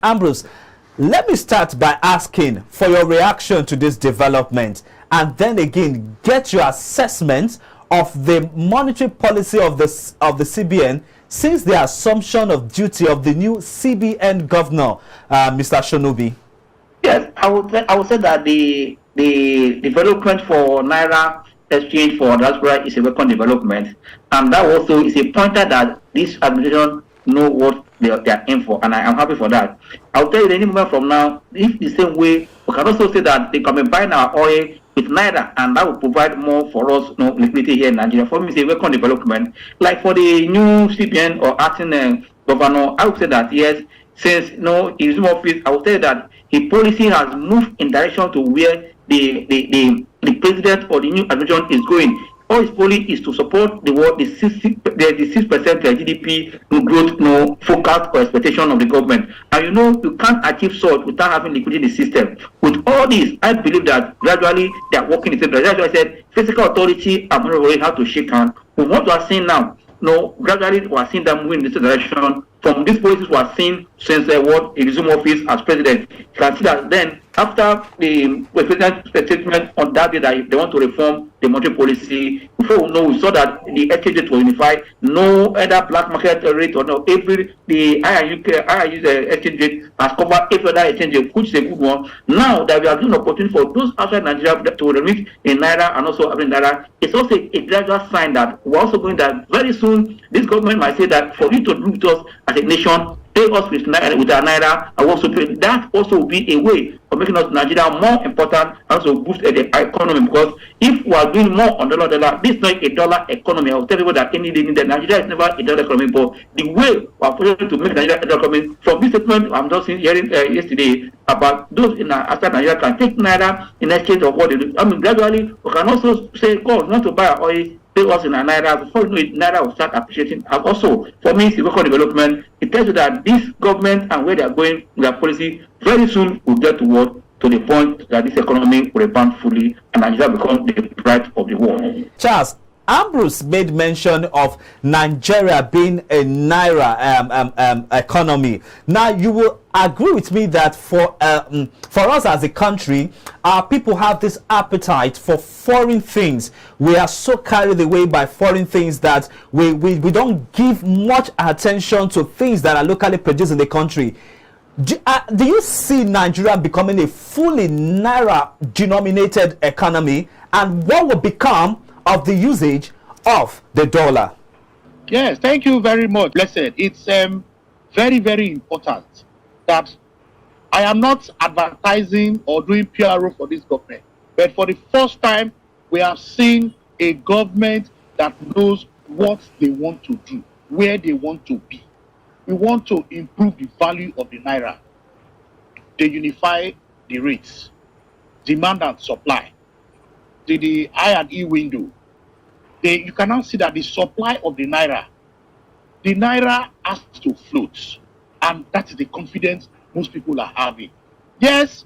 Ambrose, let me start by asking for your reaction to this development, and then again get your assessment of the monetary policy of the CBN since the assumption of duty of the new CBN governor, Mr. Shonubi. Yes, I would say that the development for Naira exchange for diaspora is a welcome development, and that also is a pointer that this administration know what they are in for, and I am happy for that. I'll tell you, any moment from now, if the same way, we can also say that they can be buying our oil with Naira, and that will provide more for us, liquidity here in Nigeria. For me, it's a welcome development. Like for the new CBN or acting governor, I would say that yes, since he resumed office, I would say that his policy has moved in direction to where the president or the new administration is going. All his policy is to support the 6% GDP growth, focus or expectation of the government. And you can't achieve such without having liquidity in the system. With all this, I believe that gradually they are working in the same direction. That's why I said physical authority and monetary have to shake hands. But what we are seeing now, gradually we are seeing them moving in this direction. From these policies we are seeing since what he resumed office as president. You can see that then after the president's statement on that day that they want to reform the monetary policy, before we saw that the exchange rate was unified, no other black market rate or the IIU exchange rate has covered every other exchange rate, which is a good one. Now that we are giving opportunity for those outside Nigeria to remit in Naira and also having Naira, it's also a gradual sign that we're also going that very soon this government might say that for you to do with us as a nation, pay us with our Naira, and also that also will be a way of making us Nigeria more important and also boost the economy, because if we are doing more on dollar, this is not a dollar economy. I will tell you that any day that Nigeria is never a dollar economy, but the way we are trying to make Nigeria a dollar economy, from this statement I'm just hearing yesterday about those in outside Nigeria can take Naira in exchange of what they do. I mean, gradually we can also say, God, we want to buy our oil, pay us in a Naira. Before you know it, Naira will start appreciating. And also, for me, it's local development. It tells you that this government and where they are going with their policy very soon will get to work to the point that this economy will rebound fully and Nigeria become the pride of the world. Charles, Ambrose made mention of Nigeria being a Naira economy. Now, you will agree with me that for us as a country, our people have this appetite for foreign things. We are so carried away by foreign things that we don't give much attention to things that are locally produced in the country. Do you see Nigeria becoming a fully Naira denominated economy, and what will become of the usage of the dollar? Yes, thank you very much. Blessed. It's very, very important that I am not advertising or doing PRO for this government, but for the first time, we have seen a government that knows what they want to do, where they want to be. We want to improve the value of the Naira. They unify the rates, demand and supply, the I&E window. You can now see that the supply of the Naira has to float, and that is the confidence most people are having. Yes,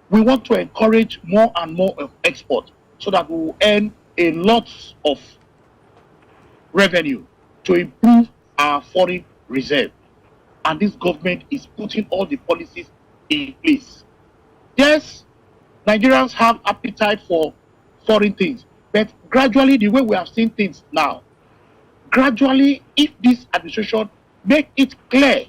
we want to encourage more and more of export so that we will earn a lot of revenue to improve our foreign reserve. And this government is putting all the policies in place. Yes, Nigerians have appetite for foreign things, but gradually, the way we have seen things now, gradually, if this administration make it clear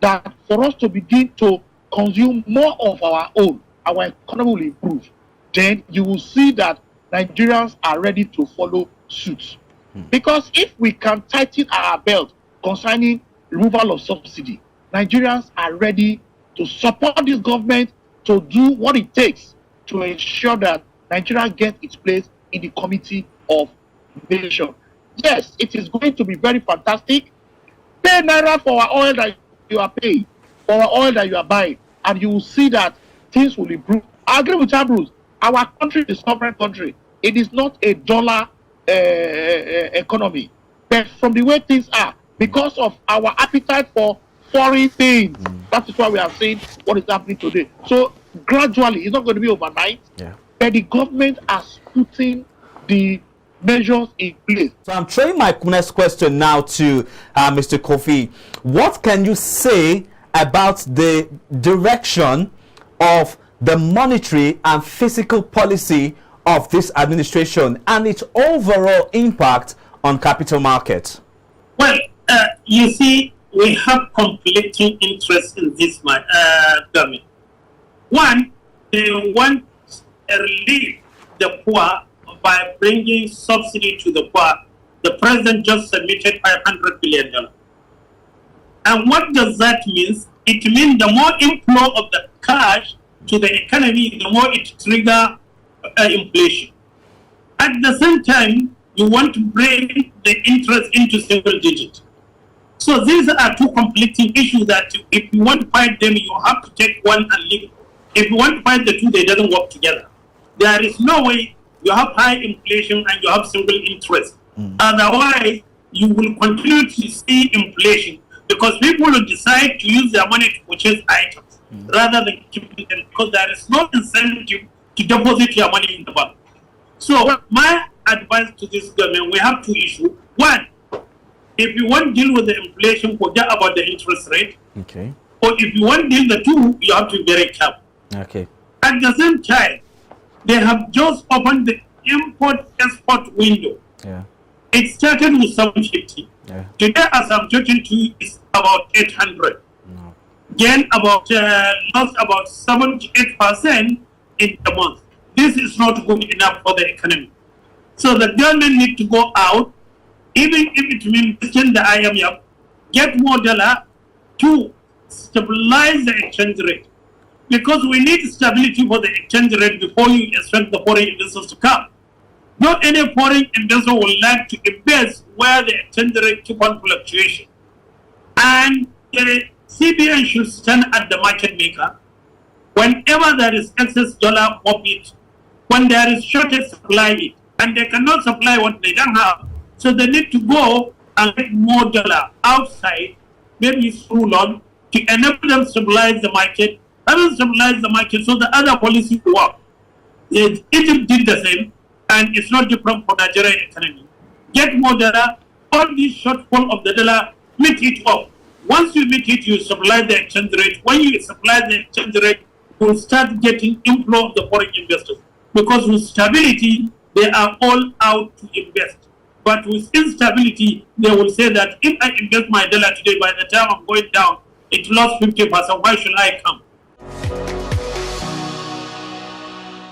that for us to begin to consume more of our own, our economy will improve, then you will see that Nigerians are ready to follow suit. Because if we can tighten our belt concerning removal of subsidy, Nigerians are ready to support this government to do what it takes to ensure that Nigeria gets its place in the committee of nation. Yes, it is going to be very fantastic. Pay Naira for our oil that you are paying, for our oil that you are buying, and you will see that things will improve. I agree with Ambrose. Our country is a sovereign country. It is not a dollar economy. But from the way things are, because of our appetite for foreign things, that is why we are seeing what is happening today. So gradually, it's not going to be overnight, but the government has putting the measures in place. So I'm throwing my next question now to Mr. Kofi. What can you say about the direction of the monetary and fiscal policy of this administration and its overall impact on capital markets? Well, you see, we have conflicting interests in this government. One, they want to relieve the poor by bringing subsidy to the poor. The president just submitted $500 billion. And what does that mean? It means the more inflow of the cash to the economy, the more it triggers inflation. At the same time, you want to bring the interest into single digit. So these are two conflicting issues that if you want to fight them, you have to take one and leave. If you want to fight the two, they don't work together. There is no way you have high inflation and you have single interest. Otherwise, you will continue to see inflation because people will decide to use their money to purchase items rather than keeping them because there is no incentive to deposit your money in the bank. So my advice to this government, we have two issues. One, if you want to deal with the inflation, forget about the interest rate. Okay. Or if you want to deal with the two, you have to be very careful. Okay. At the same time, they have just opened the import-export window. Yeah. It started with 750. Yeah. Today, as I'm talking to you, it's about 800. No. Gain about lost about 78% in the month. This is not good enough for the economy. So the government need to go out, even if it means question the IMF, get more dollar to stabilize the exchange rate. Because we need stability for the exchange rate before you expect the foreign investors to come. Not any foreign investor will like to invest where the exchange rate keep on fluctuation. And the CBN should stand at the market maker. Whenever there is excess dollar, move it. When there is shortage, supply it. And they cannot supply what they don't have. So they need to go and get more dollar outside, maybe through loan, to enable them to stabilize the market. Having stabilized the market, so the other policy will work. Egypt did the same, and it's not different for Nigerian economy. Get more dollar, all these shortfall of the dollar, meet it up. Once you meet it, you stabilize the exchange rate. When you stabilize the exchange rate, you will start getting inflow of the foreign investors. Because with stability, they are all out to invest. But with instability, they will say that if I invest my dollar today, by the time I'm going down, it lost 50%. Why should I come?